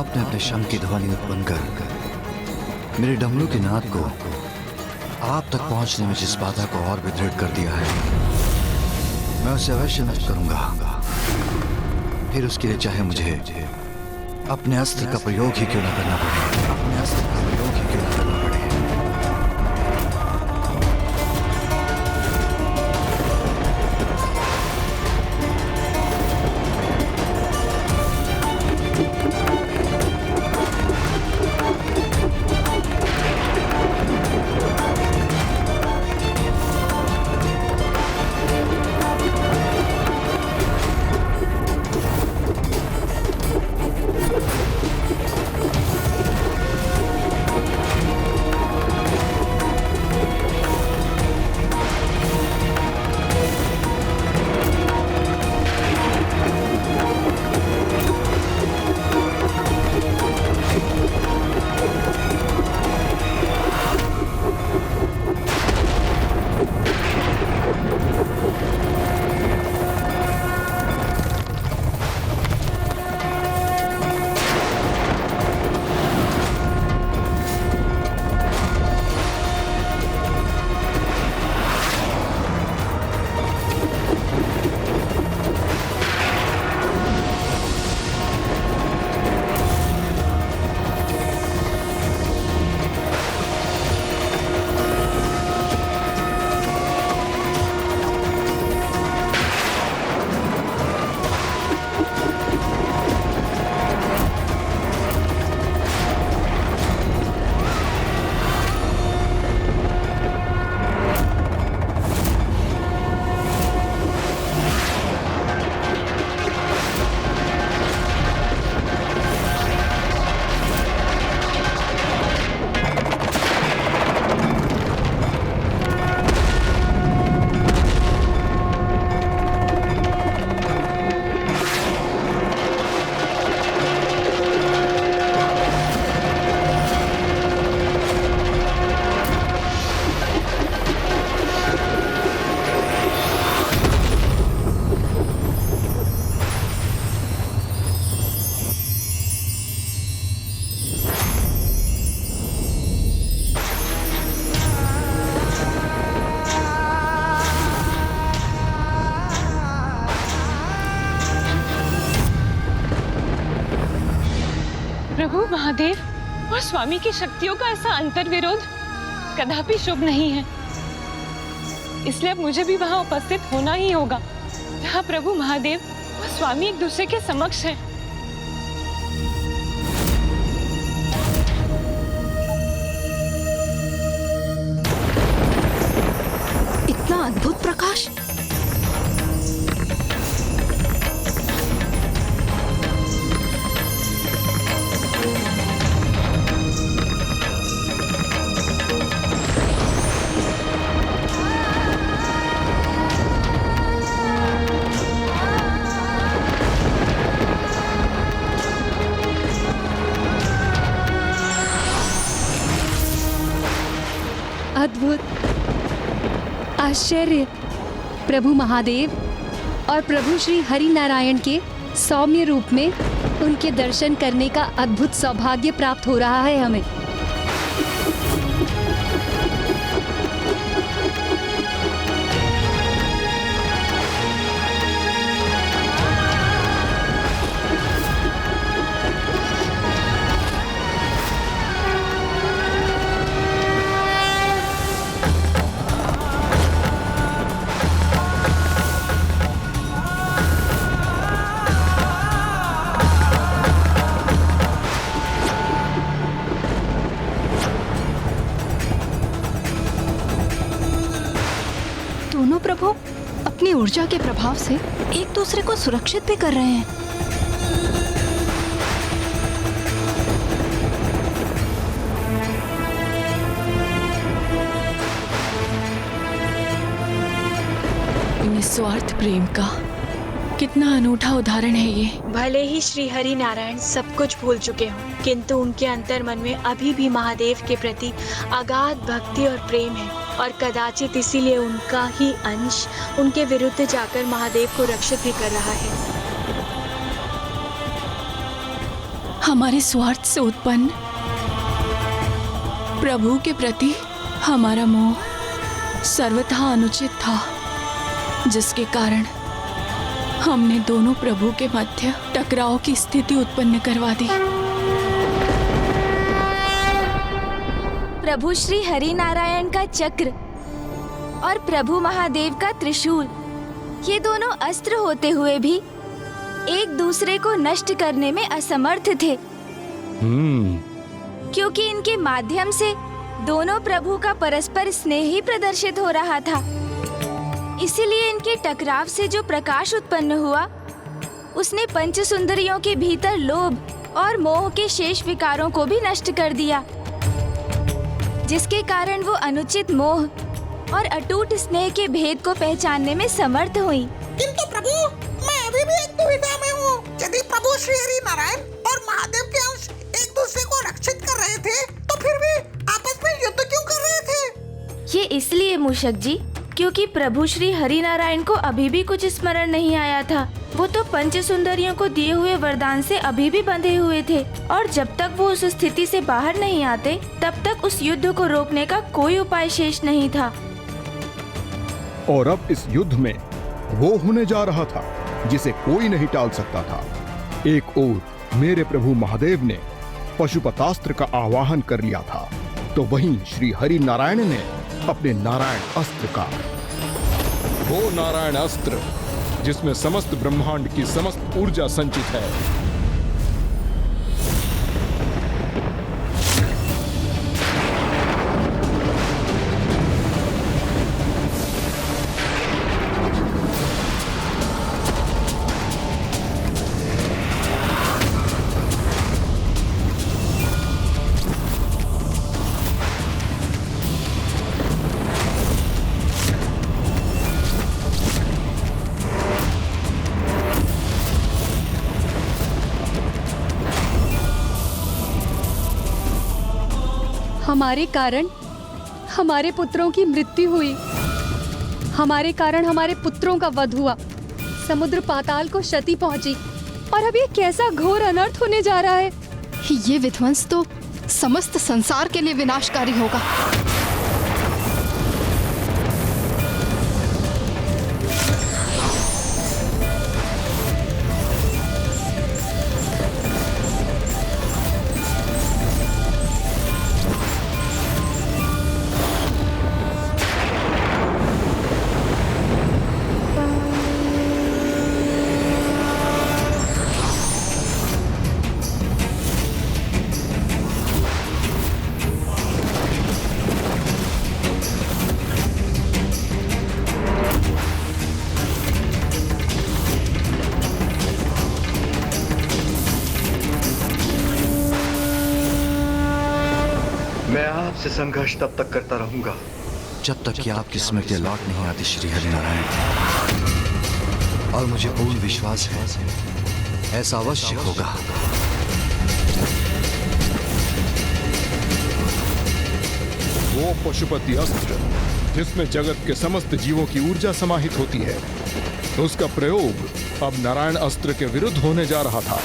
आपने अपने शंख की ध्वनि उत्पन्न कर मेरे डमरू के नाद को आप तक पहुंचने में जिस बाधा को और भी दृढ़ कर दिया है, मैं उसे अवश्य नष्ट करूंगा। फिर उसके लिए चाहे मुझे अपने अस्त्र का प्रयोग ही क्यों न करना पड़े, अपने अस्त्र का प्रयोग ही क्यों न करना पड़े। प्रभु महादेव और स्वामी की शक्तियों का ऐसा अंतर विरोध कदापि शुभ नहीं है, इसलिए अब मुझे भी वहां उपस्थित होना ही होगा जहां प्रभु महादेव और स्वामी एक दूसरे के समक्ष हैं। इतना अद्भुत प्रकाश! अद्भुत, आश्चर्य! प्रभु महादेव और प्रभु श्री हरि नारायण के सौम्य रूप में उनके दर्शन करने का अद्भुत सौभाग्य प्राप्त हो रहा है हमें। दोनों प्रभु अपनी ऊर्जा के प्रभाव से एक दूसरे को सुरक्षित भी कर रहे हैं। निस्वार्थ प्रेम का कितना अनूठा उदाहरण है ये। भले ही श्री हरि नारायण सब कुछ भूल चुके हों, किंतु उनके अंतर मन में अभी भी महादेव के प्रति अगाध भक्ति और प्रेम है, और कदाचित इसीलिए उनका ही अंश उनके विरुद्ध जाकर महादेव को रक्षित भी कर रहा है। हमारे स्वार्थ से उत्पन्न प्रभु के प्रति हमारा मोह सर्वथा अनुचित था, जिसके कारण हमने दोनों प्रभु के मध्य टकराव की स्थिति उत्पन्न करवा दी। प्रभु श्री हरि नारायण का चक्र और प्रभु महादेव का त्रिशूल, ये दोनों अस्त्र होते हुए भी एक दूसरे को नष्ट करने में असमर्थ थे, क्योंकि इनके माध्यम से दोनों प्रभु का परस्पर स्नेह ही प्रदर्शित हो रहा था। इसीलिए इनके टकराव से जो प्रकाश उत्पन्न हुआ, उसने पंच सुंदरियों के भीतर लोभ और मोह के शेष विकारों को भी नष्ट कर दिया, जिसके कारण वो अनुचित मोह और अटूट स्नेह के भेद को पहचानने में समर्थ हुई। किंतु प्रभु, मैं अभी भी एक दुविधा में हूँ। यदि प्रभु श्री हरि नारायण और महादेव के अंश एक दूसरे को रक्षित कर रहे थे, तो फिर भी आपस में युद्ध क्यों कर रहे थे? ये इसलिए मूषक जी, क्योंकि प्रभु श्री हरि नारायण को अभी भी कुछ स्मरण नहीं आया था। वो तो पंच सुंदरियों को दिए हुए वरदान से अभी भी बंधे हुए थे, और जब तक वो उस स्थिति से बाहर नहीं आते, तब तक उस युद्ध को रोकने का कोई उपाय शेष नहीं था। और अब इस युद्ध में वो होने जा रहा था जिसे कोई नहीं टाल सकता था। एक ओर मेरे प्रभु महादेव ने पशुपतास्त्र का आवाहन कर लिया था, तो वहीं श्री हरि नारायण ने अपने नारायण अस्त्र का, वो नारायण अस्त्र जिसमें समस्त ब्रह्मांड की समस्त ऊर्जा संचित है, हमारे कारण हमारे पुत्रों की मृत्यु हुई, हमारे कारण हमारे पुत्रों का वध हुआ, समुद्र पाताल को क्षति पहुंची, और अब ये कैसा घोर अनर्थ होने जा रहा है। ये विध्वंस तो समस्त संसार के लिए विनाशकारी होगा। मैं आपसे संघर्ष तब तक करता रहूंगा जब तक कि आपकी स्मृति लौट नहीं आती श्री हरिनारायण। और मुझे पूर्ण विश्वास है ऐसा अवश्य होगा। वो पशुपति अस्त्र जिसमें जगत के समस्त जीवों की ऊर्जा समाहित होती है, उसका प्रयोग अब नारायण अस्त्र के विरुद्ध होने जा रहा था।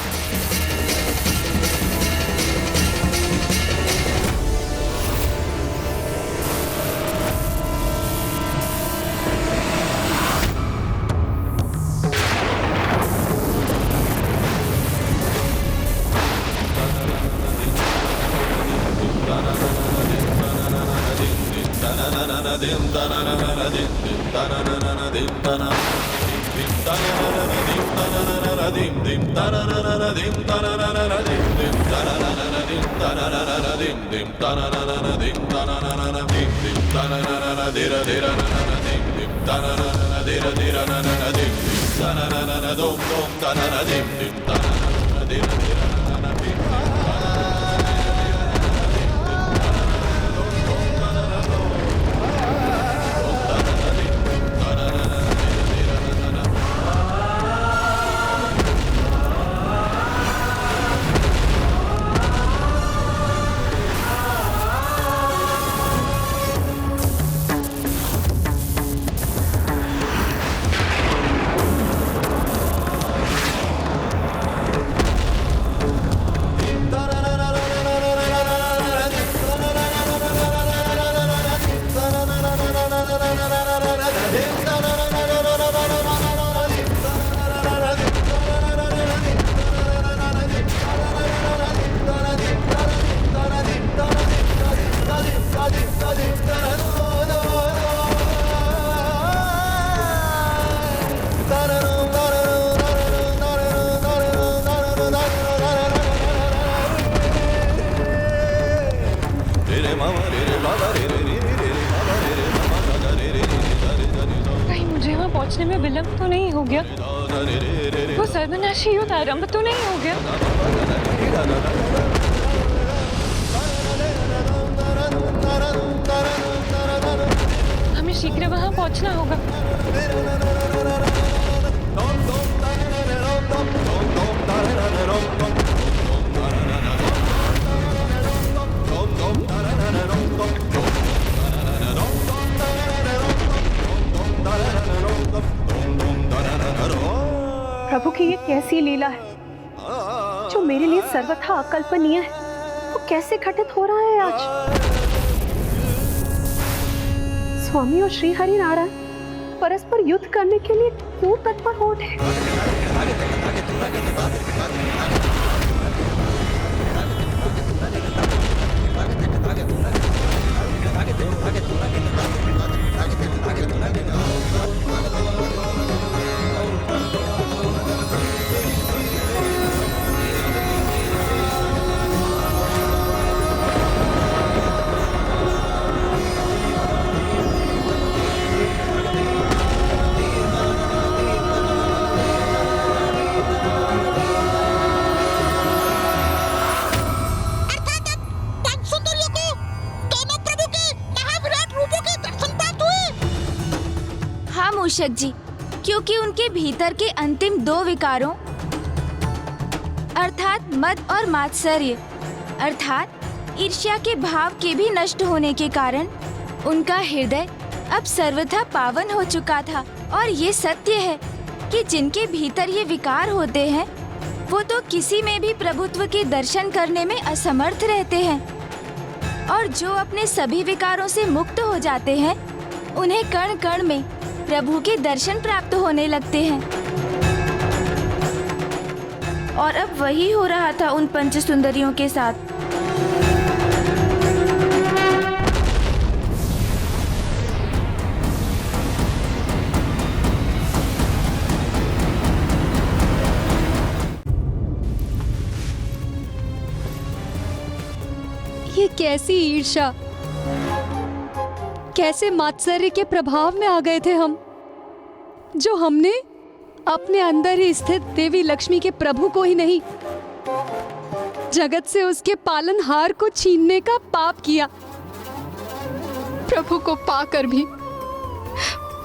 कहीं मुझे वहाँ पहुँचने में विलंब तो नहीं हो गया? वो सर्वनाशी युद्ध आरंभ तो नहीं हो गया? हमें शीघ्र वहाँ पहुँचना होगा। प्रभु की ये कैसी लीला है जो मेरे लिए सर्वथा अकल्पनीय है, वो कैसे घटित हो रहा है आज। स्वामी और श्री हरि नारायण परस्पर युद्ध करने के लिए क्यों तत्पर हो उठे? मूषक जी, क्योंकि उनके भीतर के अंतिम दो विकारों अर्थात मद और मात्सर्य अर्थात ईर्ष्या के भाव के भी नष्ट होने के कारण उनका हृदय अब सर्वथा पावन हो चुका था। और ये सत्य है कि जिनके भीतर ये विकार होते हैं वो तो किसी में भी प्रभुत्व के दर्शन करने में असमर्थ रहते हैं, और जो अपने सभी विकारों से मुक्त हो जाते हैं उन्हें कण कण में प्रभु के दर्शन प्राप्त होने लगते हैं। और अब वही हो रहा था उन पंच सुंदरियों के साथ। ये कैसी ईर्ष्या, कैसे मात्सर्य के प्रभाव में आ गए थे हम, जो हमने अपने अंदर ही स्थित देवी लक्ष्मी के प्रभु को ही नहीं, जगत से उसके पालनहार को छीनने का पाप किया। प्रभु को पाकर भी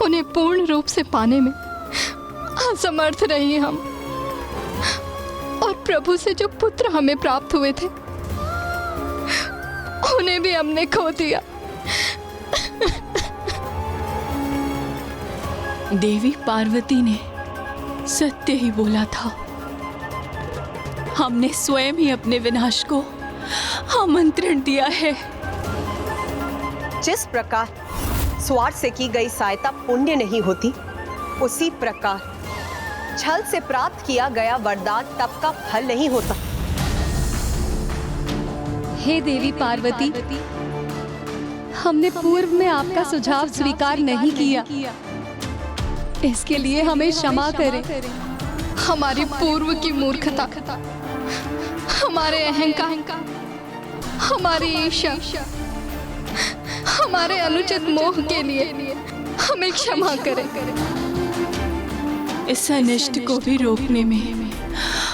उन्हें पूर्ण रूप से पाने में असमर्थ रहे हम, और प्रभु से जो पुत्र हमें प्राप्त हुए थे उन्हें भी हमने खो दिया। देवी पार्वती ने सत्य ही बोला था। हमने स्वयं ही अपने विनाश को आमंत्रण दिया है। जिस प्रकार स्वार्थ से की गई सहायता पुण्य नहीं होती, उसी प्रकार छल से प्राप्त किया गया वरदान तप का फल नहीं होता। हे देवी पार्वती, हमने पूर्व में आपका सुझाव स्वीकार नहीं किया, इसके लिए हमें क्षमा करें। हमारी पूर्व की मूर्खता, हमारे अहंकार, हमारी ईर्ष्या, हमारे अनुचित मोह के लिए हमें क्षमा करें। इस अनिष्ट को भी रोकने में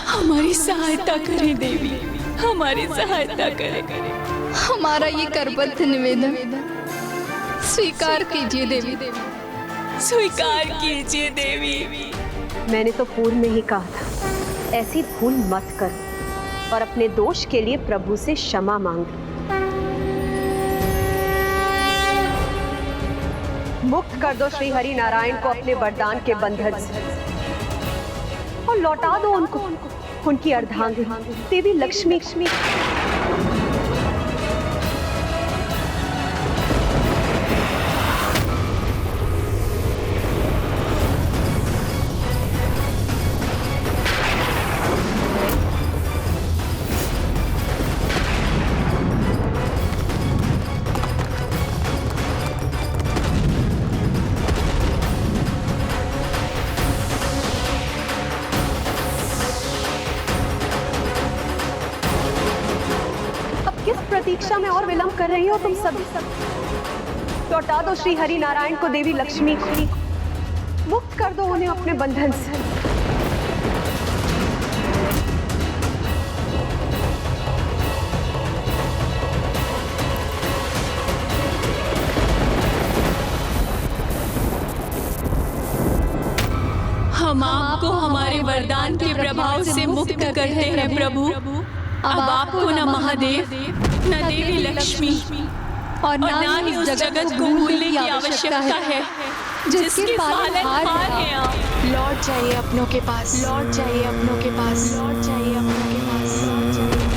हमारी सहायता करें देवी, हमारी सहायता करें। हमारा ये करबद्ध निवेदन स्वीकार कीजिए देवी, स्वीकार कीजिए देवी। मैंने तो पूर्व में ही कहा था, ऐसी भूल मत कर और अपने दोष के लिए प्रभु से क्षमा मांग। मुक्त कर दो श्री हरि नारायण को अपने वरदान के बंधन से, और लौटा दो उनको उनकी अर्धांगिनी देवी लक्ष्मी। प्रतीक्षा में और विलंब कर रही हो तुम सब। लौटा दो श्री हरि नारायण को देवी लक्ष्मी को, मुक्त कर दो उन्हें अपने बंधन से। हम आपको हमारे वरदान के प्रभाव से मुक्त करते हैं प्रभु। अब आपको न महादेव न देवी लक्ष्मी और न ही उस जगत को भूलने की आवश्यकता है जिसके पालनहार हैं आप। लौट जाइए अपनों के पास, लौट जाइए अपनों के पास, लौट जाइए अपनों के पास, लौट जाइए।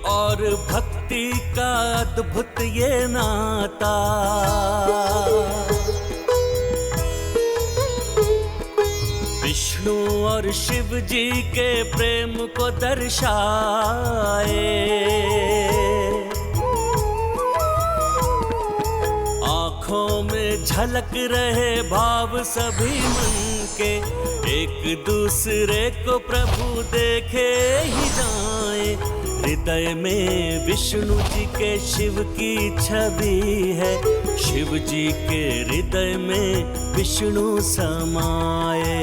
और भक्ति का अद्भुत ये नाता, विष्णु और शिव जी के प्रेम को दर्शाए। आँखों में झलक रहे भाव सभी मन के, एक दूसरे को प्रभु देखे ही जाए। हृदय में विष्णु जी के शिव की छवि है, शिव जी के हृदय में विष्णु समाए।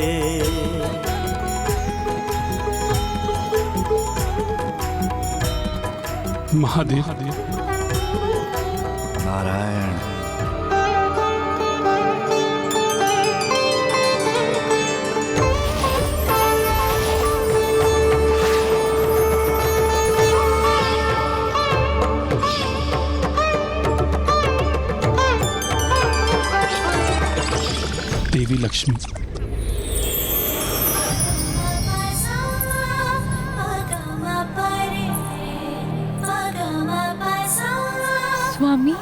महादेव नारायण, देवी लक्ष्मी। स्वामी,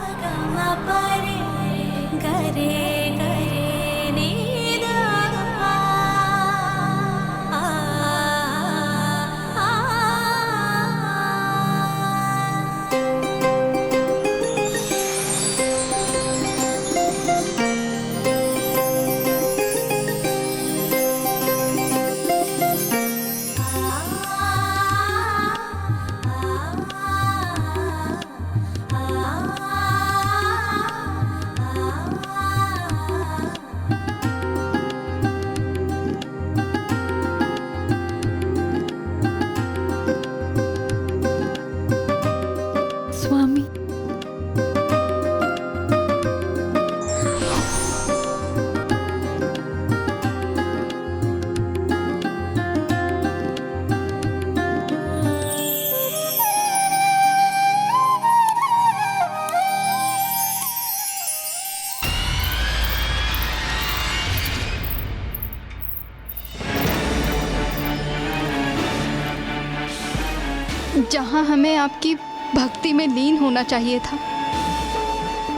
जहाँ हमें आपकी भक्ति में लीन होना चाहिए था,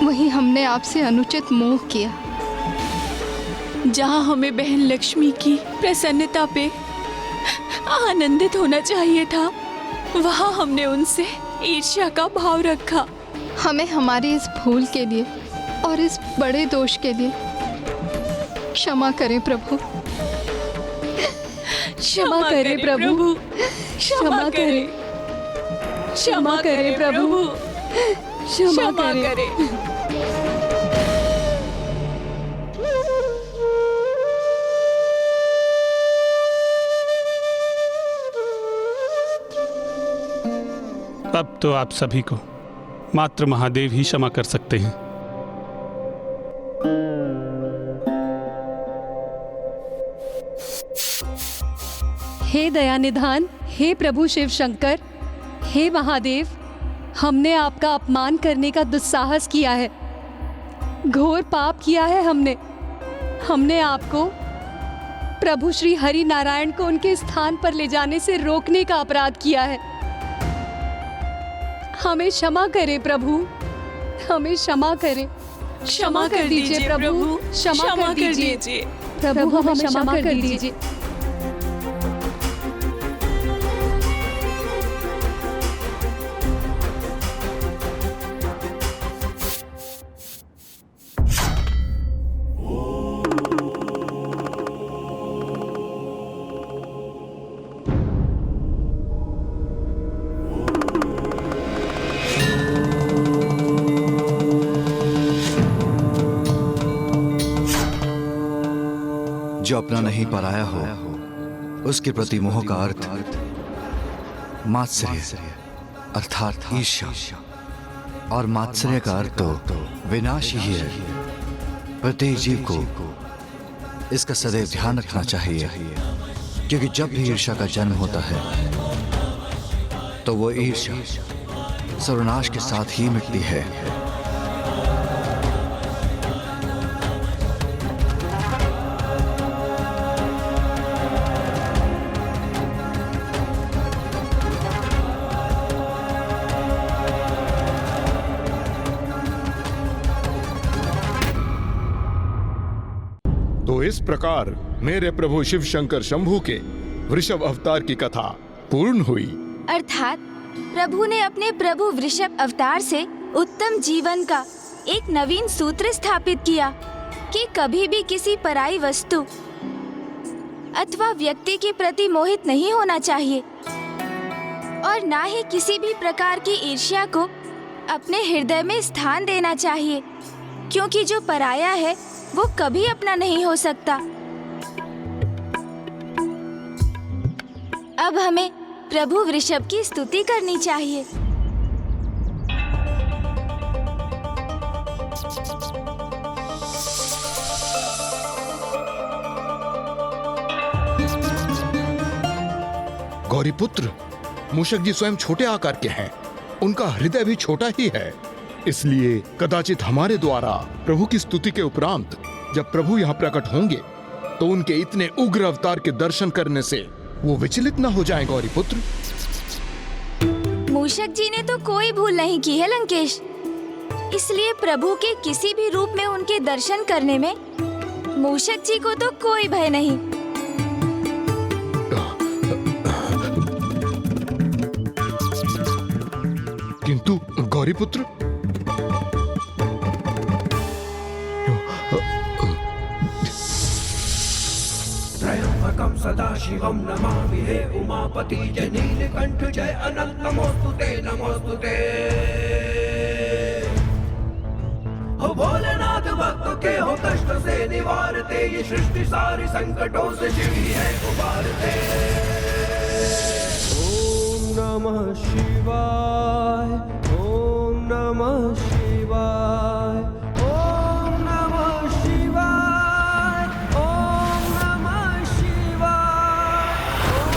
वहीं हमने आपसे अनुचित मोह किया। जहाँ हमें बहन लक्ष्मी की प्रसन्नता पे आनंदित होना चाहिए था, वहाँ हमने उनसे ईर्ष्या का भाव रखा। हमें हमारी इस भूल के लिए और इस बड़े दोष के लिए क्षमा करें प्रभु। क्षमा करें प्रभु, क्षमा करें, क्षमा करें प्रभु, क्षमा करें। अब तो आप सभी को मात्र महादेव ही क्षमा कर सकते हैं। हे दयानिधान, हे प्रभु शिव शंकर, हे महादेव, हमने आपका अपमान करने का दुस्साहस किया है, घोर पाप किया है हमने आपको, प्रभु श्री हरि नारायण को उनके स्थान पर ले जाने से रोकने का अपराध किया है। हमें क्षमा करें प्रभु, हमें क्षमा करें। क्षमा कर दीजिए प्रभु, क्षमा कर दीजिए प्रभु, हमें क्षमा कर दीजिए। जो अपना नहीं पराया हो उसके प्रति मोह का अर्थ मात्सर्य अर्थात ईर्ष्या, और मात्सर्य का अर्थ तो विनाश ही है। प्रत्येक जीव को इसका सदैव ध्यान रखना चाहिए, क्योंकि जब भी ईर्ष्या का जन्म होता है तो वो ईर्ष्या सर्वनाश के साथ ही मिटती है। तो इस प्रकार मेरे प्रभु शिव शंकर शंभू के वृषभ अवतार की कथा पूर्ण हुई। अर्थात प्रभु ने अपने प्रभु वृषभ अवतार से उत्तम जीवन का एक नवीन सूत्र स्थापित किया कि कभी भी किसी पराई वस्तु अथवा व्यक्ति के प्रति मोहित नहीं होना चाहिए, और ना ही किसी भी प्रकार की ईर्ष्या को अपने हृदय में स्थान देना चाहिए, क्योंकि जो पराया है वो कभी अपना नहीं हो सकता। अब हमें प्रभु वृषभ की स्तुति करनी चाहिए। गौरीपुत्र, मूषक जी स्वयं छोटे आकार के हैं, उनका हृदय भी छोटा ही है, इसलिए कदाचित हमारे द्वारा प्रभु की स्तुति के उपरांत जब प्रभु यहाँ प्रकट होंगे तो उनके इतने उग्र अवतार के दर्शन करने से वो विचलित न हो जाएं। गौरीपुत्र, मूषक जी ने तो कोई भूल नहीं की है लंकेश, इसलिए प्रभु के किसी भी रूप में उनके दर्शन करने में मूषक जी को तो कोई भय नहीं। किंतु गौरीपुत्र, त्रयंबकं सदाशिवं नमामि हे उमापति जय नीलकंठ जय अनंत नमोस्तुते नमोस्तुते। हो भोलेनाथ भक्त के हो कष्ट से निवारते, ये सृष्टि सारी संकटों से शिव ही है उबारते। ओम नमः शिवाय, ओम नमः शिवाय, ओम नमः शिवाय, ओम नमः शिवाय,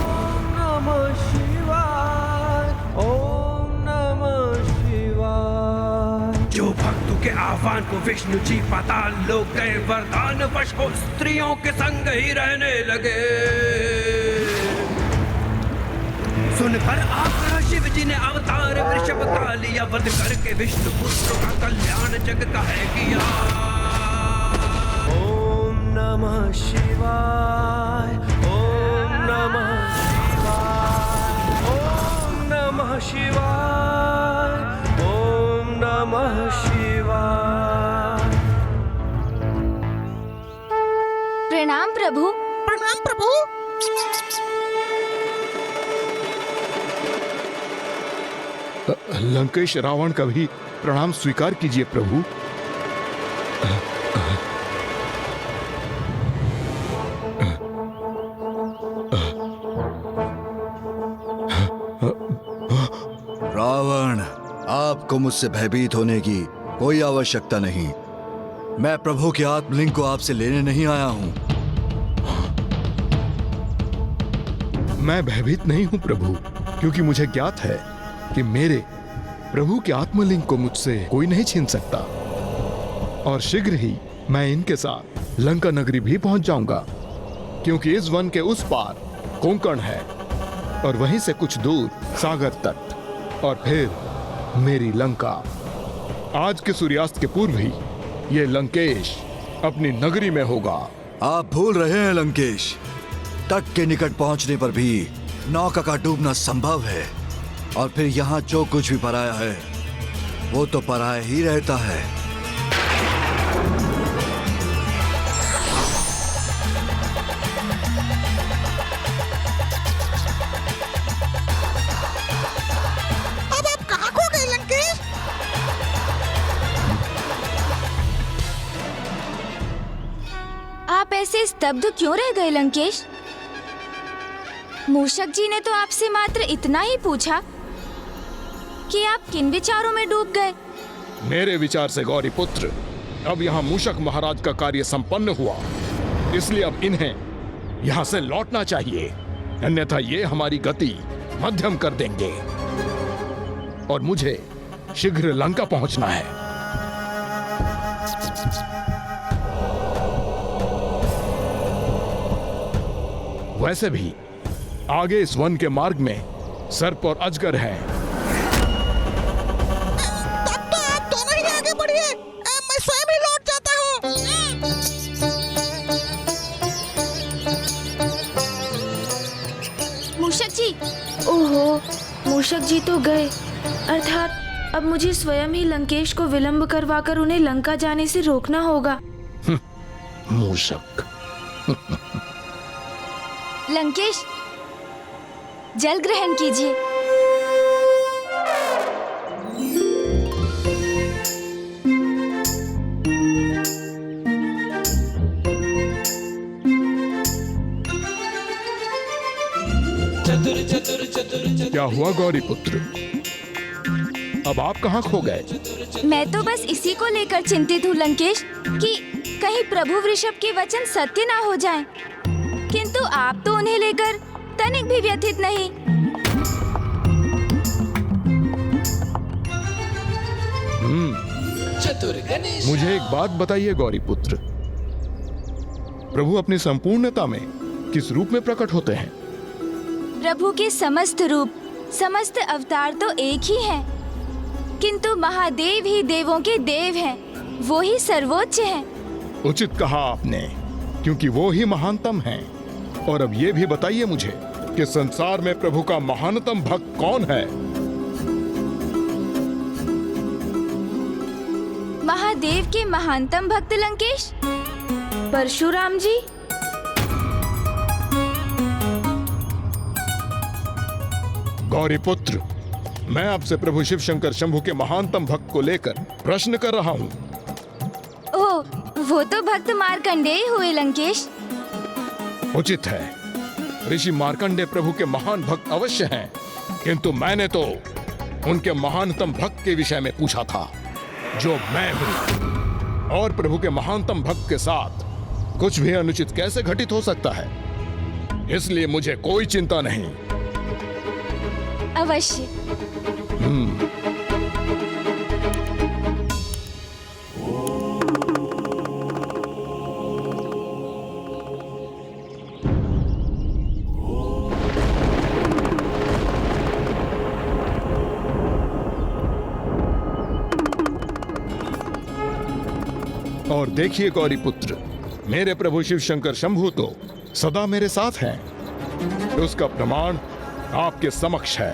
ओम नमः शिवाय, ओम नमः शिवाय। जो भक्तों के आह्वान को विष्णु जी पाताल लोक गए, वरदान वश हो स्त्रियों के संग ही रहने लगे। सुनकर आकर शिव जी ने अवतार वृषभ का लिया, वध करके विष्णु पुत्र का कल्याण जग का है किया। ओम नमः शिवाय, ओम नमः शिवाय, ओम नमः शिवाय, ओम नमः शिवाय। प्रणाम प्रभु। प्रणाम प्रभु। लंकेश रावण का भी प्रणाम स्वीकार कीजिए प्रभु। रावण, आपको मुझसे भयभीत होने की कोई आवश्यकता नहीं। मैं प्रभु के आत्मलिंग को आपसे लेने नहीं आया हूं। मैं भयभीत नहीं हूं प्रभु, क्योंकि मुझे ज्ञात है कि मेरे प्रभु के आत्मलिंग को मुझसे कोई नहीं छीन सकता। और शीघ्र ही मैं इनके साथ लंका नगरी भी पहुंच जाऊंगा, क्योंकि इस वन के उस पार कोंकण है और वहीं से कुछ दूर सागर तट, और फिर मेरी लंका। आज के सूर्यास्त के पूर्व ही ये लंकेश अपनी नगरी में होगा। आप भूल रहे हैं लंकेश, तट के निकट पहुंचने पर भी नौका का डूबना संभव है, और फिर यहाँ जो कुछ भी पराया है वो तो पराया ही रहता है। अब आप कहाँ खो गए लंकेश? आप ऐसे स्तब्ध क्यों रह गए लंकेश? मूषक जी ने तो आपसे मात्र इतना ही पूछा कि आप किन विचारों में डूब गए। मेरे विचार से गौरी पुत्र, अब यहाँ मूषक महाराज का कार्य संपन्न हुआ, इसलिए अब इन्हें यहाँ से लौटना चाहिए, अन्यथा ये हमारी गति मध्यम कर देंगे और मुझे शीघ्र लंका पहुंचना है। वैसे भी आगे इस वन के मार्ग में सर्प और अजगर हैं। तब तो आप दोनों ही आगे बढ़िए, मैं स्वयं ही लौट जाता हूँ। मूषक जी, ओहो, मूषक जी तो गए, अर्थात अब मुझे स्वयं ही लंकेश को विलंब करवाकर उन्हें लंका जाने से रोकना होगा। मूषक। लंकेश, जल ग्रहण कीजिए। क्या हुआ गौरी पुत्र, अब आप कहाँ खो गए? मैं तो बस इसी को लेकर चिंतित हूँ लंकेश, कि कहीं प्रभु वृषभ के वचन सत्य ना हो जाएं। किंतु आप तो उन्हें लेकर तनिक भी व्यथित नहीं। मुझे एक बात बताइए गौरी पुत्र, प्रभु अपनी संपूर्णता में किस रूप में प्रकट होते हैं? प्रभु के समस्त रूप, समस्त अवतार तो एक ही हैं, किंतु महादेव ही देवों के देव हैं, वो ही सर्वोच्च हैं। उचित कहा आपने, क्योंकि वो ही महानतम हैं। और अब ये भी बताइए मुझे कि संसार में प्रभु का महानतम भक्त कौन है? महादेव के महानतम भक्त लंकेश, परशुराम जी। गौरी पुत्र, मैं आपसे प्रभु शिव शंकर शंभु के महानतम भक्त को लेकर प्रश्न कर रहा हूँ। ओह, वो तो भक्त मार्कंडेय हुए लंकेश। उचित है, ऋषि मार्कंडेय प्रभु के महान भक्त अवश्य हैं, किंतु मैंने तो उनके महानतम भक्त के विषय में पूछा था, जो मैं हूँ। और प्रभु के महानतम भक्त के साथ कुछ भी अनुचित कैसे घटित हो सकता है? इसलिए मुझे कोई चिंता नहीं। अवश्य। और देखिए गौरी पुत्र, मेरे प्रभु शिव शंकर शंभु तो सदा मेरे साथ हैं। उसका प्रमाण आपके समक्ष है।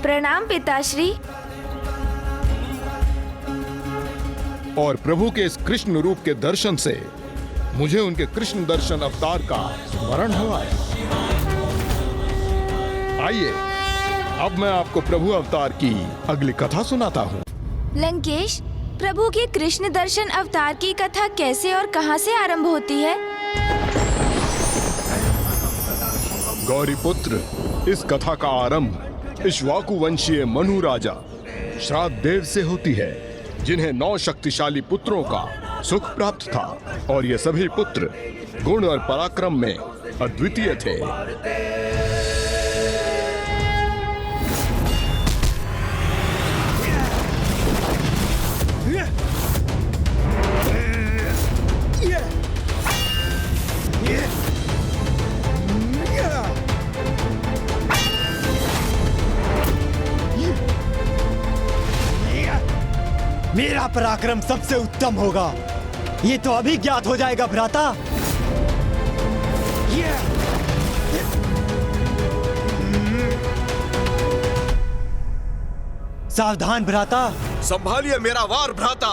प्रणाम पिताश्री। और प्रभु के इस कृष्ण रूप के दर्शन से मुझे उनके कृष्ण दर्शन अवतार का स्मरण हुआ है। आइए, अब मैं आपको प्रभु अवतार की अगली कथा सुनाता हूँ। लंकेश, प्रभु के कृष्ण दर्शन अवतार की कथा कैसे और कहां से आरंभ होती है? गौरी पुत्र, इस कथा का आरंभ इक्ष्वाकु वंशीय मनु राजा श्राद्ध देव से होती है, जिन्हें 9 शक्तिशाली पुत्रों का सुख प्राप्त था, और ये सभी पुत्र गुण और पराक्रम में अद्वितीय थे। मेरा पराक्रम सबसे उत्तम होगा, ये तो अभी ज्ञात हो जाएगा भ्राता। सावधान भ्राता। संभालिए मेरा वार भ्राता।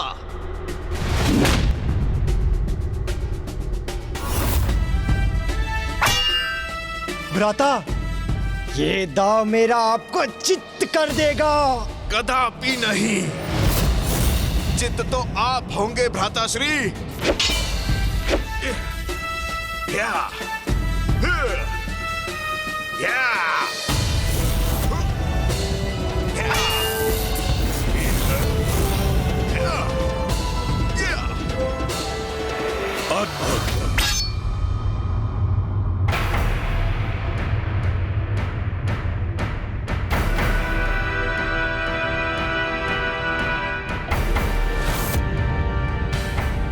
भ्राता, ये दाव मेरा आपको चित्त कर देगा। कदापि नहीं, चित्त तो आप होंगे भ्राताश्री। या, या, अद्भुत।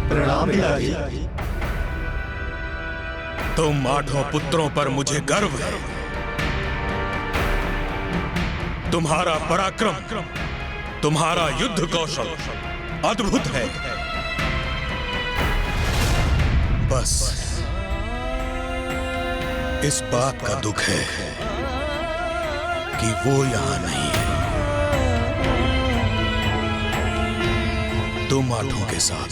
प्रणाम पिताजी। तुम 8 पुत्रों पर मुझे गर्व है। तुम्हारा पराक्रम, तुम्हारा युद्ध कौशल अद्भुत है। बस इस बात का दुख है कि वो यहां नहीं है। तुम 8 के साथ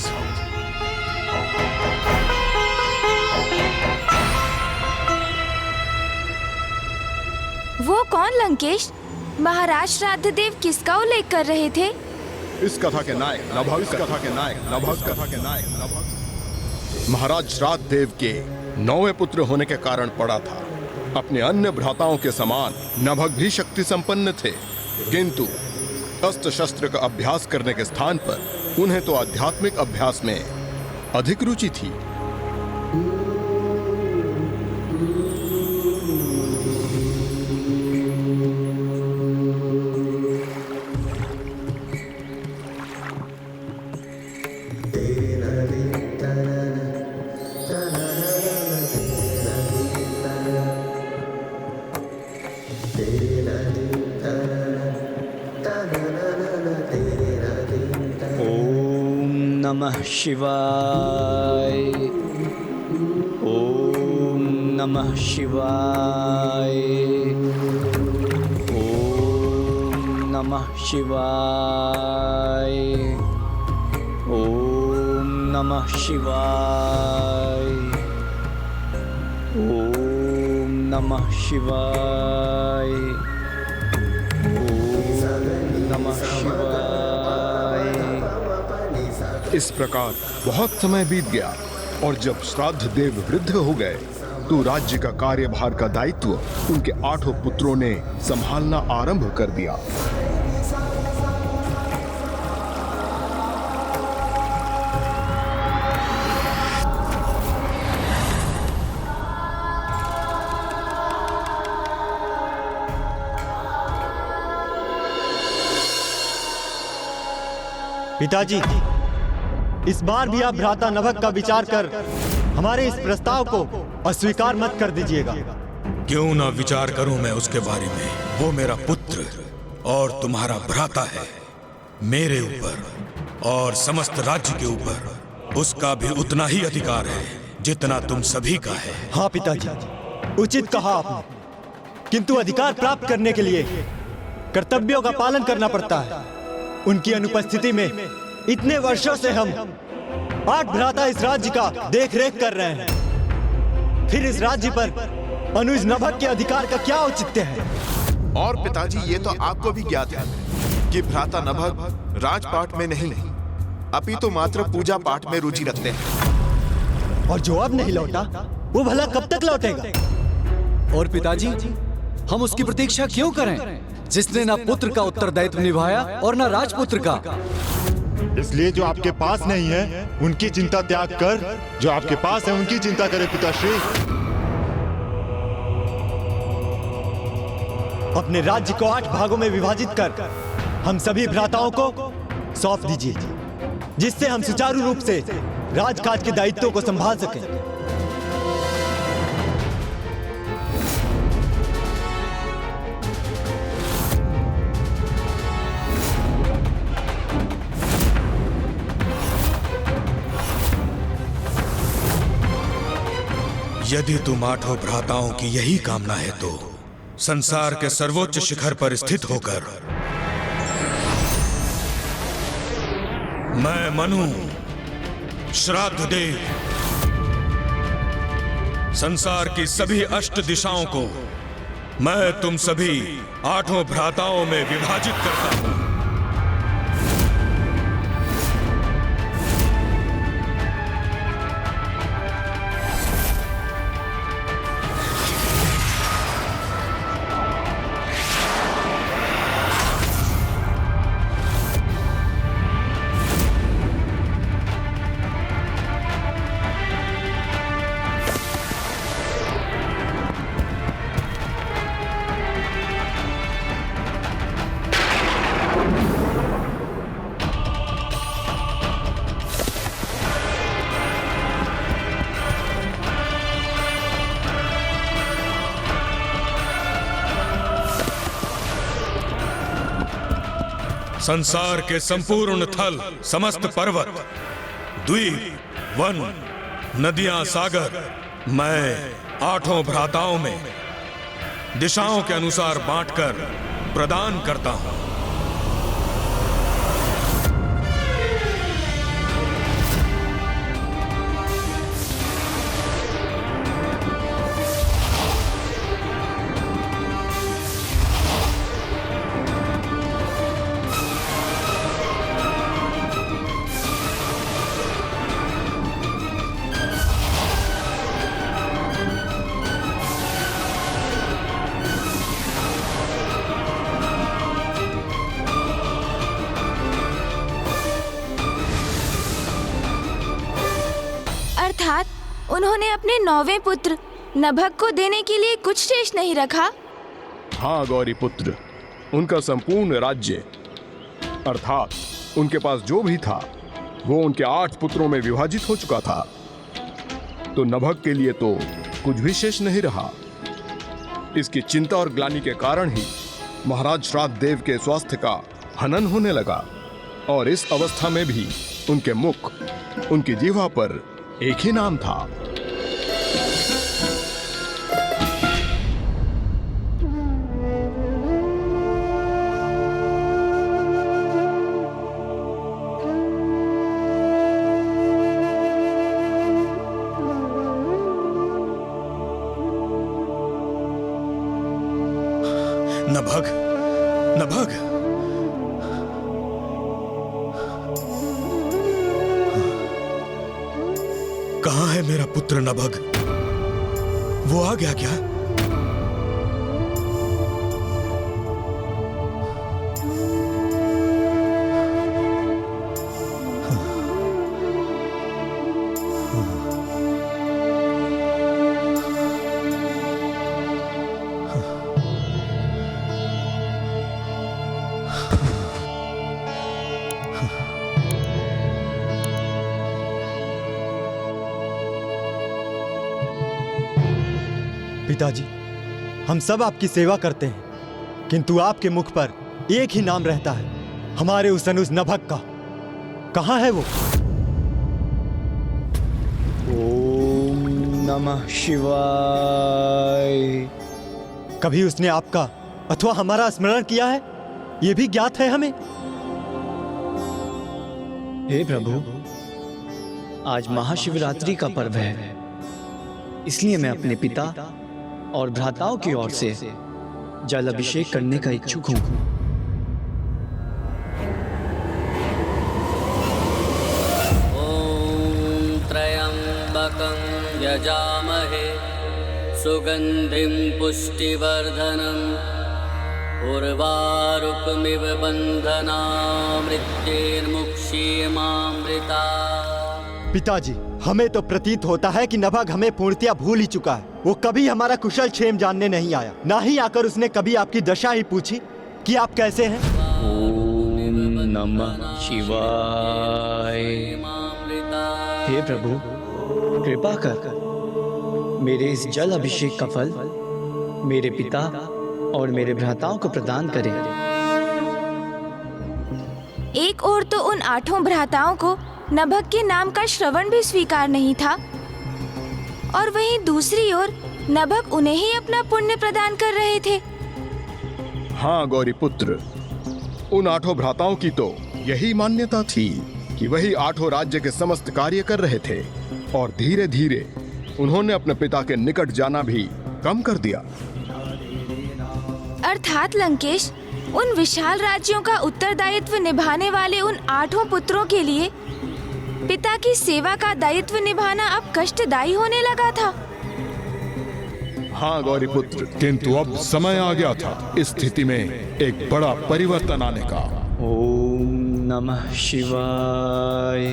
वो कौन लंकेश? महाराज श्राद्धदेव किसका उल्लेख कर रहे थे? इस कथा के नायक नभग, इस कथा के नायक नभग, कथा के नायक नभग महाराज श्राद्धदेव के 9वें पुत्र होने के कारण पड़ा था। अपने अन्य भ्राताओं के समान नभग भी शक्ति संपन्न थे, किंतु अस्त्र शस्त्र का अभ्यास करने के स्थान पर उन्हें तो आध्यात्मिक अभ्यास में अधिक रुचि थी। नमः शिवाय। ओम नमः शिवाय। ओम नमः शिवाय। ओम नमः शिवाय। ओम नमः शिवाय। ओम नमः शिवाय। इस प्रकार बहुत समय बीत गया और जब श्राद्धदेव वृद्ध हो गए तो राज्य का कार्यभार का दायित्व उनके 8 पुत्रों ने संभालना आरंभ कर दिया। पिताजी, इस बार भी आप भ्राता नभग का विचार कर हमारे इस प्रस्ताव को अस्वीकार मत कर दीजिएगा। क्यों ना विचार करूं मैं उसके बारे में? वो मेरा पुत्र और तुम्हारा भ्राता है। मेरे ऊपर और समस्त राज्य के ऊपर उसका भी उतना ही अधिकार है जितना तुम सभी का है। हाँ पिताजी, उचित कहा आपने, किंतु अधिकार प्राप्त करने के लिए कर्तव्यों का पालन करना पड़ता है। उनकी अनुपस्थिति में इतने वर्षों से हम 8 भ्राता इस राज्य का देख रेख कर रहे हैं, फिर इस राज्य पर अनुज नभग के अधिकार का क्या औचित्य है? और पिताजी, ये तो आपको भी ज्ञात है कि भ्राता नभग राजपाट में नहीं, अपितु मात्र पूजा पाठ में रुचि रखते हैं। और जो अब नहीं लौटा वो भला कब तक लौटेगा? और पिताजी, हम उसकी प्रतीक्षा क्यों करें जिसने ना पुत्र का उत्तरदायित्व निभाया और ना राजपुत्र का? इसलिए जो आपके पास नहीं है उनकी चिंता त्याग कर जो आपके पास है उनकी चिंता करे पिताश्री। अपने राज्य को 8 भागों में विभाजित कर हम सभी भ्राताओं को सौंप दीजिए, जिससे हम सुचारू रूप से राजकाज के दायित्वों को संभाल सकें। यदि तुम आठों भ्राताओं की यही कामना है तो संसार के सर्वोच्च शिखर पर स्थित होकर मैं मनु श्राद्ध देव संसार की सभी अष्ट दिशाओं को मैं तुम सभी आठों भ्राताओं में विभाजित करता हूं। संसार के संपूर्ण थल, समस्त पर्वत, द्वीप, वन, नदियां, सागर मैं आठों भ्राताओं में दिशाओं के अनुसार बांटकर प्रदान करता हूं। अर्थात उन्होंने अपने 9वें पुत्र नभग को देने के लिए कुछ शेष नहीं रखा। हाँ गौरी पुत्र, उनका संपूर्ण राज्य अर्थात उनके पास जो भी था वो उनके 8 पुत्रों में विभाजित हो चुका था, तो नभग के लिए तो कुछ भी शेष नहीं रहा। इसकी चिंता और ग्लानि के कारण ही महाराज श्राद्ध देव के स्वास्थ्य का हनन होने लगा, और इस अवस्था में भी उनके मुख, उनकी जीवा पर एक ही नाम था। नभग, नभग, कहाँ है मेरा पुत्र नभग? वो आ गया क्या? पिताजी, हम सब आपकी सेवा करते हैं, किंतु आपके मुख पर एक ही नाम रहता है, हमारे उस अनुज नभग का। कहाँ है वो? ओम नमः शिवाय। कभी उसने आपका अथवा हमारा स्मरण किया है? ये भी ज्ञात है हमें। हे प्रभु, आज महाशिवरात्रि का पर्व है, इसलिए मैं अपने पिता और भ्राताओं की ओर से जल अभिषेक करने का इच्छुक हूं। ओम त्र्यंबकं यजामहे सुगंधिं पुष्टिवर्धनम् उर्वारुकमिव बंधनामृत्येर्मुक्षीयमामृता। पिताजी, हमें तो प्रतीत होता है कि नभग हमें पूर्णतया भूल ही चुका है। वो कभी हमारा कुशल क्षेम जानने नहीं आया, ना ही आकर उसने कभी आपकी दशा ही पूछी कि आप कैसे हैं। ओम नमः शिवाय। हे प्रभु, कृपा कर मेरे इस जल अभिषेक का फल मेरे पिता और मेरे भ्राताओं को प्रदान करें। एक ओर तो उन 8 भ्राताओं को नभग के नाम का श्रवण भी स्वीकार नहीं था, और वहीं दूसरी ओर नभग उन्हें ही अपना पुण्य प्रदान कर रहे थे। हाँ गौरी पुत्र, उन 8 भ्राताओं की तो यही मान्यता थी कि वही 8 राज्य के समस्त कार्य कर रहे थे और धीरे धीरे उन्होंने अपने पिता के निकट जाना भी कम कर दिया। अर्थात लंकेश, उन विशाल राज्यों का उत्तरदायित्व निभाने वाले उन 8 पुत्रों के लिए पिता की सेवा का दायित्व निभाना अब कष्टदायी होने लगा था। हाँ गौरी पुत्र, किंतु अब समय आ गया था इस स्थिति में एक बड़ा परिवर्तन आने का। ओम नमः शिवाय,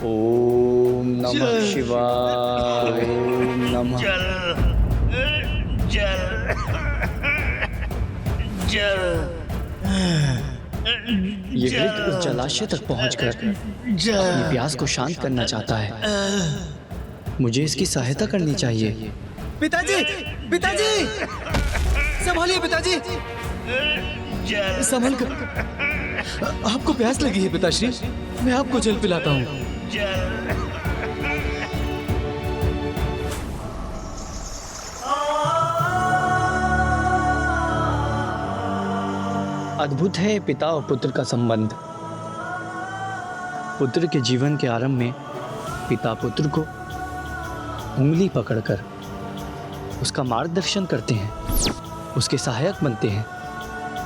ओम नमः शिवाय, ओम नमः। ये वृद्ध उस जलाशय तक पहुंचकर अपनी प्यास को शांत करना चाहता है। मुझे इसकी सहायता करनी चाहिए। पिताजी, पिताजी, संभालिए पिताजी, संभल कर। आपको प्यास लगी है पिताश्री, मैं आपको जल पिलाता हूँ। अद्भुत है पिता और पुत्र का संबंध। पुत्र के जीवन के आरंभ में पिता पुत्र को उंगली पकड़कर उसका मार्गदर्शन करते हैं, उसके सहायक बनते हैं।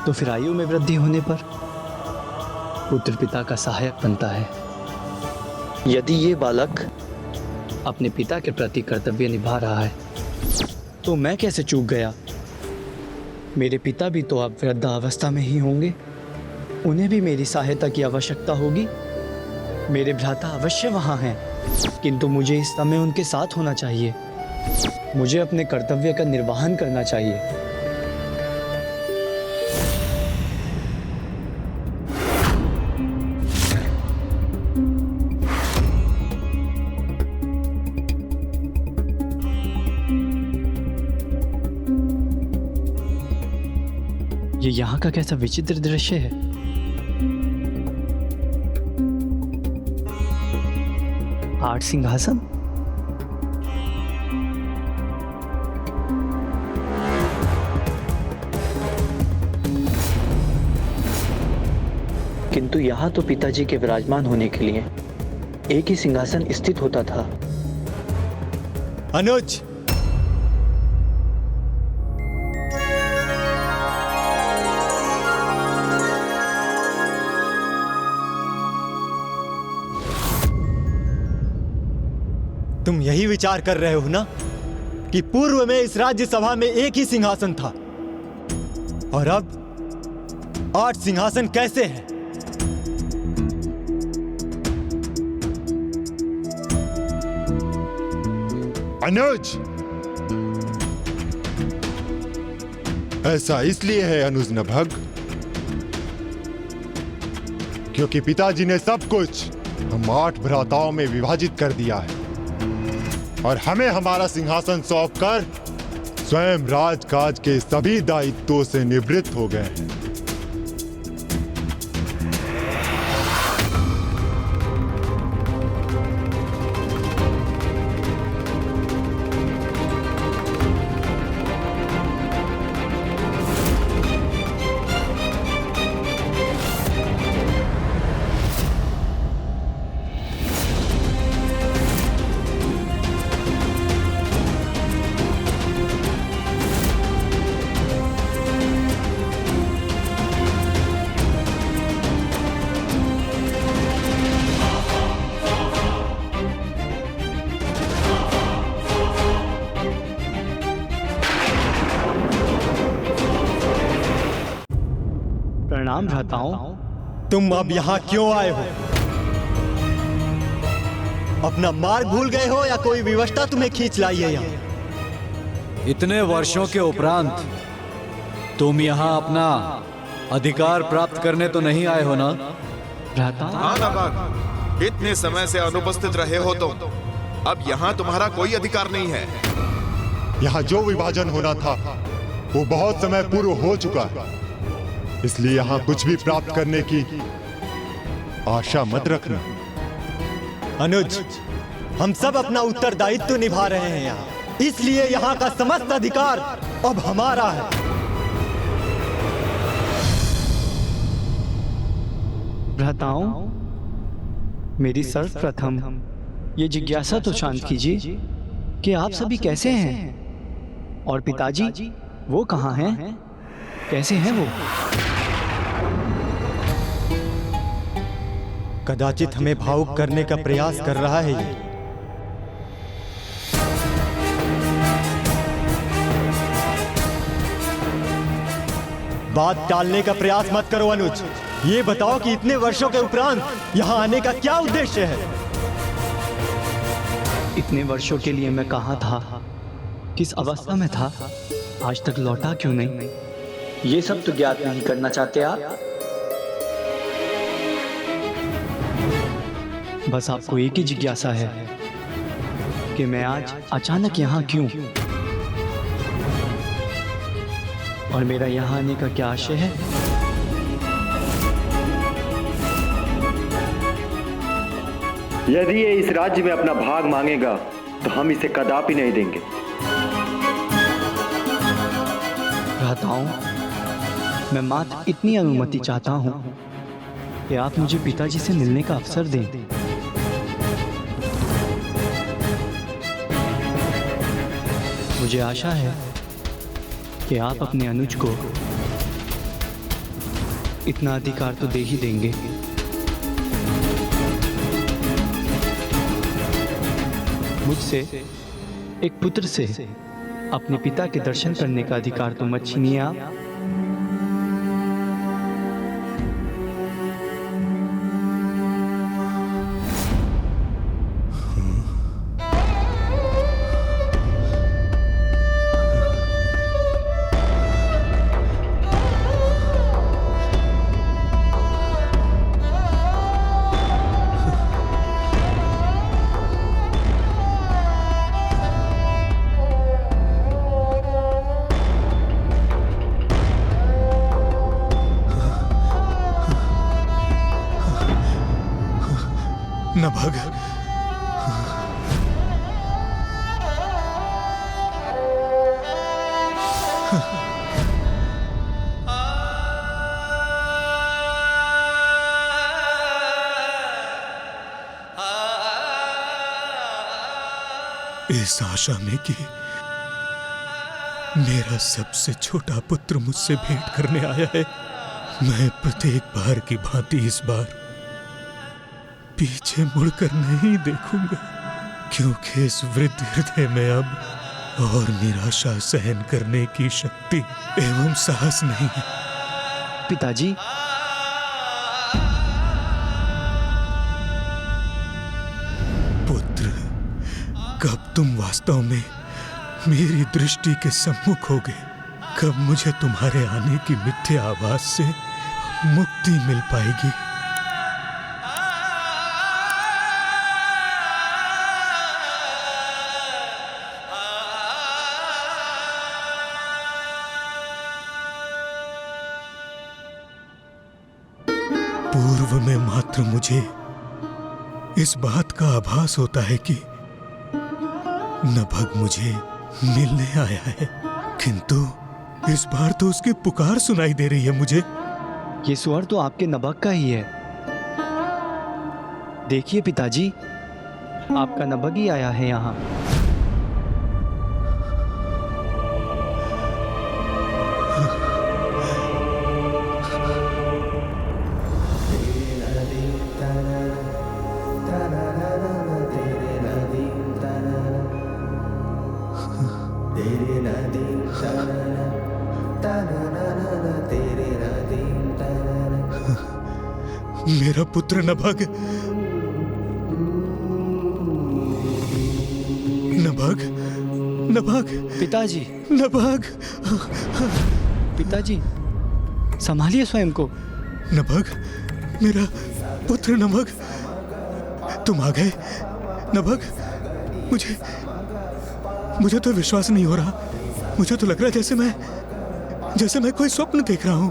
तो फिर आयु में वृद्धि होने पर पुत्र पिता का सहायक बनता है। यदि ये बालक अपने पिता के प्रति कर्तव्य निभा रहा है तो मैं कैसे चूक गया? मेरे पिता भी तो अब वृद्धावस्था में ही होंगे, उन्हें भी मेरी सहायता की आवश्यकता होगी। मेरे भ्राता अवश्य वहाँ हैं, किंतु मुझे इस समय उनके साथ होना चाहिए। मुझे अपने कर्तव्य का निर्वहन करना चाहिए। ये यहाँ का कैसा विचित्र दृश्य है। आठ सिंहासन, किंतु यहाँ तो पिताजी के विराजमान होने के लिए एक ही सिंहासन स्थित होता था। अनुज, तुम यही विचार कर रहे हो ना कि पूर्व में इस राज्यसभा में एक ही सिंहासन था और अब 8 सिंहासन कैसे हैं? अनुज, ऐसा इसलिए है अनुज नभग क्योंकि पिताजी ने सब कुछ हम 8 भ्राताओं में विभाजित कर दिया है और हमें हमारा सिंहासन सौंपकर स्वयं राजकाज के सभी दायित्वों से निवृत्त हो गए हैं। प्रणाम भ्राताओं। तुम अब यहाँ क्यों आए हो? अपना मार्ग भूल गए हो या कोई विवशता तुम्हें खींच लाई है यहाँ? इतने वर्षों के उपरांत तुम यहाँ अपना अधिकार प्राप्त करने तो नहीं आए हो ना? हाँ नभग, इतने समय से अनुपस्थित रहे हो तो अब यहाँ तुम्हारा कोई अधिकार नहीं है। यहाँ जो विभाजन होना था वो बहुत समय पूर्व हो चुका है, इसलिए यहाँ कुछ भी प्राप्त करने की आशा मत रखना। अनुज, हम सब अपना उत्तरदायित्व निभा रहे हैं यहाँ, इसलिए यहाँ का समस्त अधिकार अब हमारा है। भ्राताओं, मेरी सर्वप्रथम ये जिज्ञासा तो शांत कीजिए कि आप सभी कैसे हैं और पिताजी वो कहाँ हैं, कैसे हैं वो? कदाचित हमें भावुक करने का प्रयास कर रहा है ये। बात टालने का प्रयास मत करो अनुज। ये बताओ कि इतने वर्षों के उपरांत यहाँ आने का क्या उद्देश्य है? इतने वर्षों के लिए मैं कहाँ था, किस अवस्था में था, आज तक लौटा क्यों नहीं, ये सब तो ज्ञात नहीं करना चाहते आप? बस आपको एक ही जिज्ञासा है कि मैं आज अचानक यहाँ क्यों और मेरा यहाँ आने का क्या आशय है? यदि ये इस राज्य में अपना भाग मांगेगा तो हम इसे कदापि नहीं देंगे। भ्राताओं, मैं मात्र इतनी अनुमति चाहता हूँ कि आप मुझे पिताजी से मिलने का अवसर दें। मुझे आशा है कि आप अपने अनुज को इतना अधिकार तो दे ही देंगे। मुझसे, एक पुत्र से अपने पिता के दर्शन करने का अधिकार तो मत छीनिए आप। नभग, इस आशा में कि मेरा सबसे छोटा पुत्र मुझसे भेंट करने आया है, मैं प्रत्येक बार की भांति इस बार पीछे मुड़कर नहीं देखूंगा, क्योंकि इस वृद्ध हृदय में अब और निराशा सहन करने की शक्ति एवं साहस नहीं है। पिताजी, पुत्र, कब तुम वास्तव में मेरी दृष्टि के सम्मुख होगे, कब मुझे तुम्हारे आने की मिथ्या आवाज से मुक्ति मिल पाएगी? पूर्व में मात्र मुझे इस बात का आभास होता है कि नभग मुझे मिलने आया है, किंतु इस बार तो उसकी पुकार सुनाई दे रही है मुझे। ये स्वर तो आपके नभग का ही है। देखिए पिताजी, आपका नभग ही आया है यहाँ। मेरा पुत्र नभग, नभग, नभग, पिताजी, नभग, पिताजी, संभालिए स्वयं को। नभग, मेरा पुत्र नभग, तुम आ गए। नभग, मुझे तो विश्वास नहीं हो रहा। मुझे तो लग रहा है जैसे मैं कोई स्वप्न देख रहा हूं।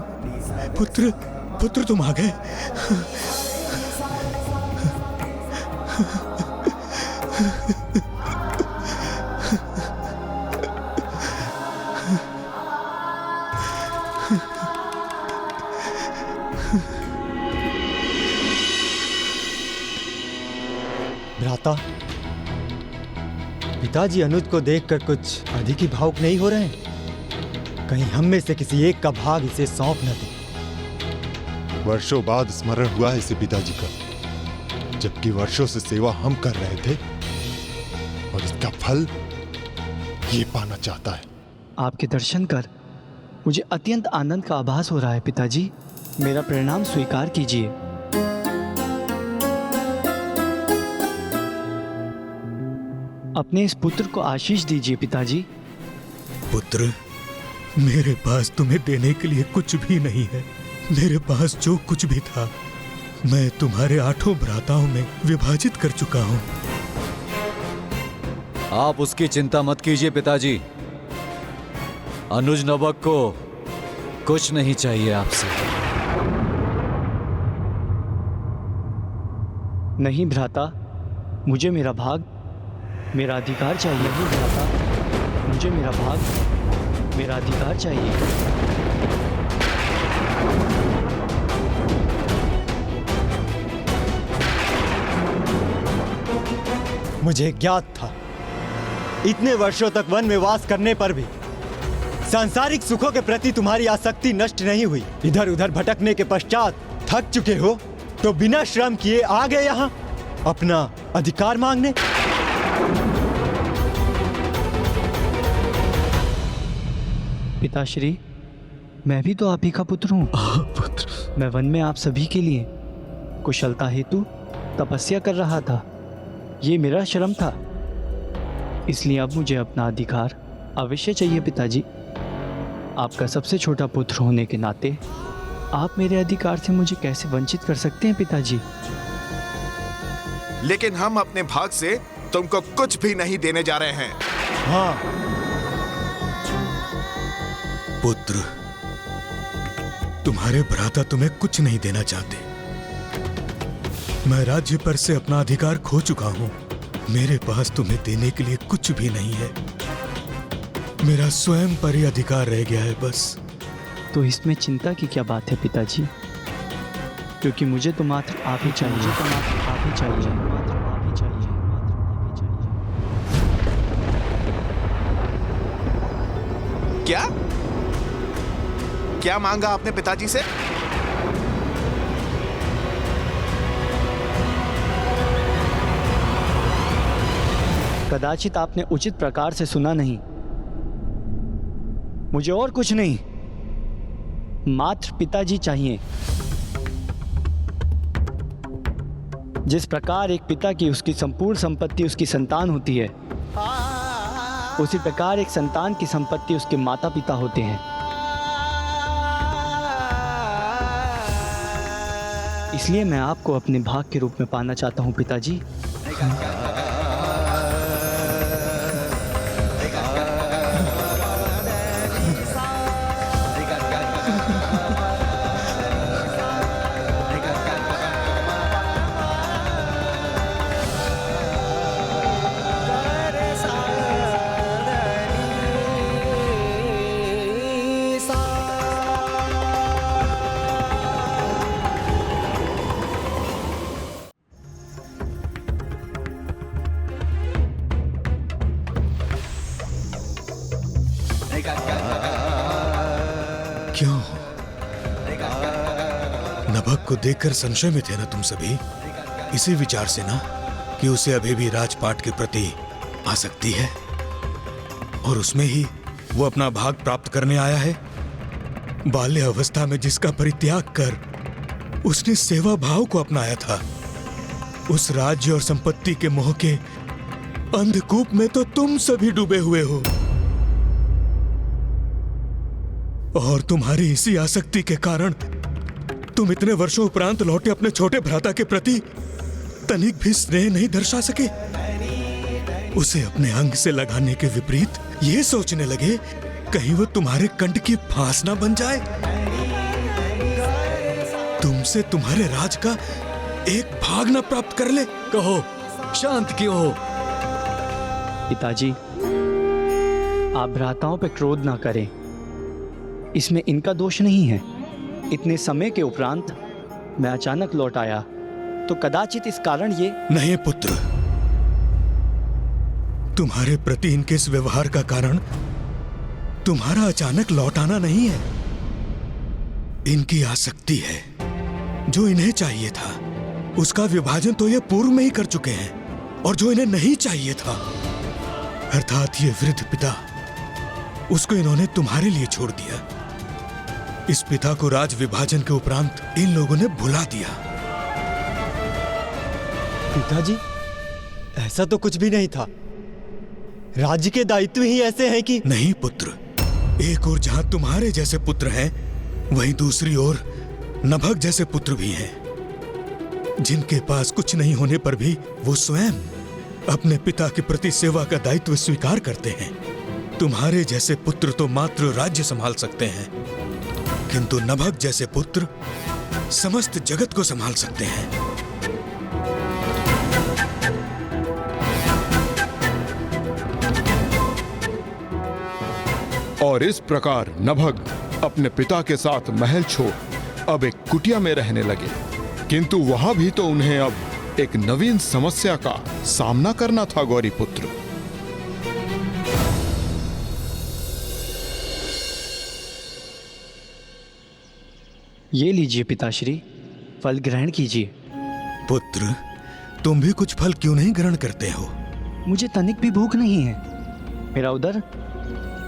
पुत्र तुम आ गए। भ्राता, पिताजी अनुज को देखकर कुछ अधिक ही भावुक नहीं हो रहे हैं? कहीं हम में से किसी एक का भाग इसे सौंप न दे। वर्षों बाद स्मरण हुआ है इसे पिताजी का, जबकि वर्षों से सेवा हम कर रहे थे और इसका फल ये पाना चाहता है। आपके दर्शन कर मुझे अत्यंत आनंद का आभास हो रहा है पिताजी। मेरा प्रणाम स्वीकार कीजिए। अपने इस पुत्र को आशीष दीजिए पिताजी। पुत्र, मेरे पास तुम्हें देने के लिए कुछ भी नहीं है। मेरे पास जो कुछ भी था मैं तुम्हारे 8 भ्राताओं में विभाजित कर चुका हूं। आप उसकी चिंता मत कीजिए पिताजी। अनुज नवक को कुछ नहीं चाहिए आपसे। नहीं भ्राता, मुझे मेरा भाग, मेरा अधिकार चाहिए। नहीं भ्राता, मुझे मेरा भाग, मेरा अधिकार चाहिए। मुझे ज्ञात था, इतने वर्षों तक वन में वास करने पर भी सांसारिक सुखों के प्रति तुम्हारी आसक्ति नष्ट नहीं हुई। इधर उधर भटकने के पश्चात थक चुके हो तो बिना श्रम किए आ गए यहाँ अपना अधिकार मांगने। पिताश्री, मैं भी तो आप ही का पुत्र हूँ। पुत्र, मैं वन में आप सभी के लिए कुशलता हेतु तपस्या कर रहा था। ये मेरा श्रम था, इसलिए अब मुझे अपना अधिकार अवश्य चाहिए पिताजी। आपका सबसे छोटा पुत्र होने के नाते आप मेरे अधिकार से मुझे कैसे वंचित कर सकते हैं पिताजी? लेकिन हम अपने भाग से तुमको कुछ भी नहीं देने जा रहे हैं। हाँ पुत्र, तुम्हारे भ्राता तुम्हें कुछ नहीं देना चाहते। मैं राज्य पर से अपना अधिकार खो चुका हूं। मेरे पास तुम्हें देने के लिए कुछ भी नहीं है। मेरा स्वयं पर ही अधिकार रह गया है बस। तो इसमें चिंता की क्या बात है पिताजी? क्योंकि मुझे तो मात्र आप ही चाहिए। मुझे तो मात्र आप ही चाहिए। मात्र आप ही चाहिए। मात्र आप ही चाहिए। क्या क्या मांगा आपने पिताजी से? कदाचित आपने उचित प्रकार से सुना नहीं। मुझे और कुछ नहीं, मात्र पिताजी चाहिए। जिस प्रकार एक पिता की उसकी संपूर्ण संपत्ति उसकी संतान होती है, उसी प्रकार एक संतान की संपत्ति उसके माता पिता होते हैं। इसलिए मैं आपको अपने भाग के रूप में पाना चाहता हूं पिताजी। क्यों? नभक को देखकर संशय में थे ना तुम सभी? इसी विचार से ना कि उसे अभी भी राजपाट के प्रति आसक्ति है और उसमें ही वो अपना भाग प्राप्त करने आया है। बाल्य अवस्था में जिसका परित्याग कर उसने सेवा भाव को अपनाया था, उस राज्य और संपत्ति के मोह के अंधकूप में तो तुम सभी डूबे हुए हो। और तुम्हारी इसी आसक्ति के कारण तुम इतने वर्षों उपरांत लौटे अपने छोटे भ्राता के प्रति तनिक भी स्नेह नहीं दर्शा सके। उसे अपने अंग से लगाने के विपरीत ये सोचने लगे कहीं वो तुम्हारे कंठ की फांस ना बन जाए। तुमसे तुम्हारे राज का एक भाग ना प्राप्त कर ले। कहो, शांत क्यों हो? पिताजी, आप भ्राताओं पर क्रोध ना करें। इसमें इनका दोष नहीं है। इतने समय के उपरांत मैं अचानक लौट आया तो कदाचित इस कारण ये। नहीं पुत्र, तुम्हारे प्रति इनके इस व्यवहार का कारण तुम्हारा अचानक लौट आना नहीं है। इनकी आसक्ति है। जो इन्हें चाहिए था उसका विभाजन तो ये पूर्व में ही कर चुके हैं, और जो इन्हें नहीं चाहिए था अर्थात ये वृद्ध पिता, उसको इन्होंने तुम्हारे लिए छोड़ दिया। इस पिता को राज विभाजन के उपरांत इन लोगों ने भुला दिया। पिताजी, ऐसा तो कुछ भी नहीं था। राज्य के दायित्व ही ऐसे हैं कि। नहीं पुत्र, एक ओर जहां तुम्हारे जैसे पुत्र हैं, वहीं दूसरी ओर नभग जैसे पुत्र भी हैं, जिनके पास कुछ नहीं होने पर भी वो स्वयं अपने पिता के प्रति सेवा का दायित्व स्वीकार करते हैं। तुम्हारे जैसे पुत्र तो मात्र राज्य संभाल सकते हैं, किंतु नभग जैसे पुत्र समस्त जगत को संभाल सकते हैं। और इस प्रकार नभग अपने पिता के साथ महल छोड़ अब एक कुटिया में रहने लगे। किंतु वहां भी तो उन्हें अब एक नवीन समस्या का सामना करना था। गौरी पुत्र, ये लीजिए पिताश्री, फल ग्रहण कीजिए। पुत्र, तुम भी कुछ फल क्यों नहीं ग्रहण करते हो? मुझे तनिक भी भूख नहीं है। मेरा उदर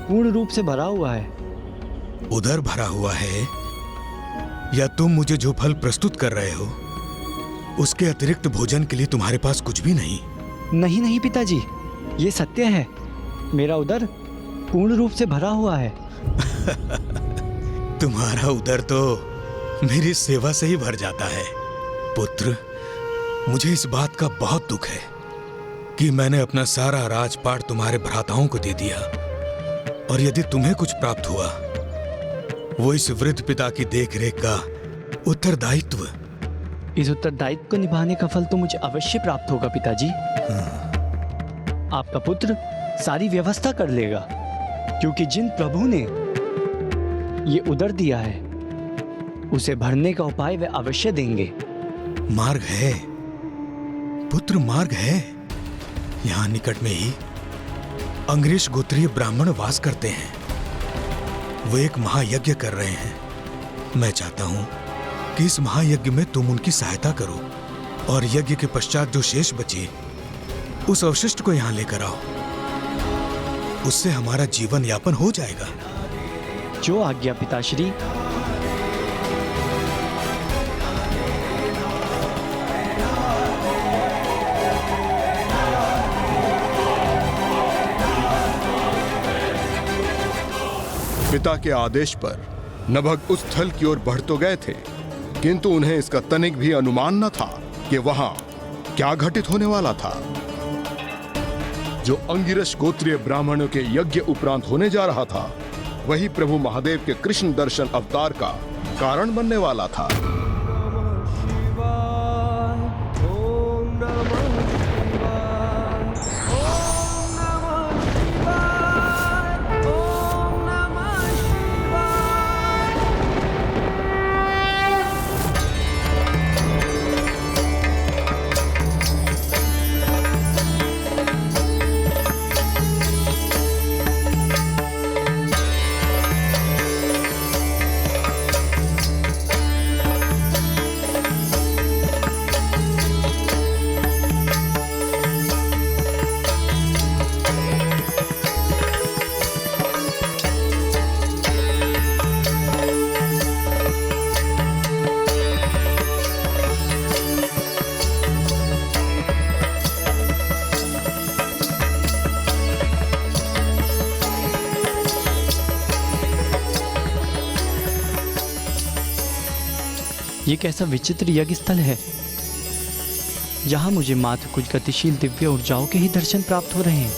पूर्ण रूप से भरा हुआ है। उदर भरा हुआ है, या तुम मुझे जो फल प्रस्तुत कर रहे हो उसके अतिरिक्त भोजन के लिए तुम्हारे पास कुछ भी नहीं? नहीं नहीं पिताजी, ये सत्य है। मेरा उदर पूर्ण रूप से भरा हुआ है। तुम्हारा उदर तो मेरी सेवा से ही भर जाता है। पुत्र, मुझे इस बात का बहुत दुख है कि मैंने अपना सारा राजपाट तुम्हारे भ्राताओं को दे दिया, और यदि तुम्हें कुछ प्राप्त हुआ वो इस वृद्ध पिता की देखरेख का उत्तरदायित्व। इस उत्तरदायित्व को निभाने का फल तो मुझे अवश्य प्राप्त होगा पिताजी। आपका पुत्र सारी व्यवस्था कर लेगा, क्योंकि जिन प्रभु ने ये उदर दिया है उसे भरने का उपाय वे अवश्य देंगे। मार्ग है पुत्र, मार्ग है। यहाँ निकट में ही अंग्रेज गोत्रीय ब्राह्मण वास करते हैं। वो एक महायज्ञ कर रहे हैं। मैं चाहता हूं कि इस महायज्ञ में तुम उनकी सहायता करो, और यज्ञ के पश्चात जो शेष बचे उस अवशिष्ट को यहां लेकर आओ। उससे हमारा जीवन यापन हो जाएगा। जो आज्ञा पिताश्री। पिता के आदेश पर नभग उस स्थल की ओर बढ़ तो गए थे, किंतु उन्हें इसका तनिक भी अनुमान न था कि वहां क्या घटित होने वाला था। जो अंगिरस गोत्रीय ब्राह्मणों के यज्ञ उपरांत होने जा रहा था, वही प्रभु महादेव के कृष्ण दर्शन अवतार का कारण बनने वाला था। ये कैसा विचित्र यज्ञ स्थल है, जहां मुझे मात्र कुछ गतिशील दिव्य ऊर्जाओं के ही दर्शन प्राप्त हो रहे हैं।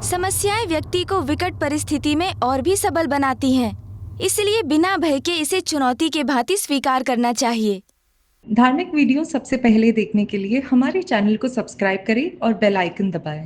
समस्याएं व्यक्ति को विकट परिस्थिति में और भी सबल बनाती हैं। इसलिए बिना भय के इसे चुनौती के भांति स्वीकार करना चाहिए। धार्मिक वीडियो सबसे पहले देखने के लिए हमारे चैनल को सब्सक्राइब करें और बेल आइकन दबाएं।